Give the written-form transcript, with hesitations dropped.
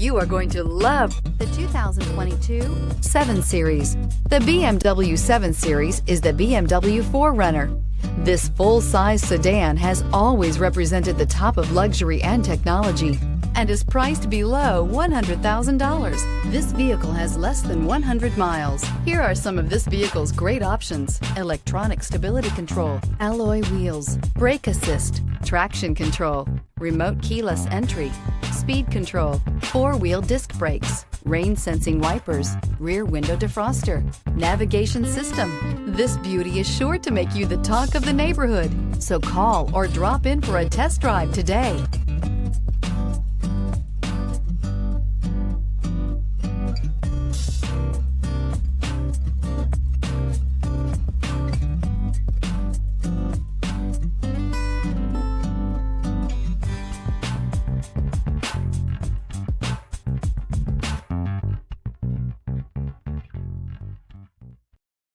You are going to love the 2022 7 Series. The BMW 7 Series is the BMW 4Runner. This full-size sedan has always represented the top of luxury and technology and is priced below $100,000. This vehicle has less than 100 miles. Here are some of this vehicle's great options: electronic stability control, alloy wheels, brake assist, traction control, remote keyless entry, speed control, 4-wheel disc brakes, rain sensing wipers, rear window defroster, navigation system. This beauty is sure to make you the talk of the neighborhood. So call or drop in for a test drive today.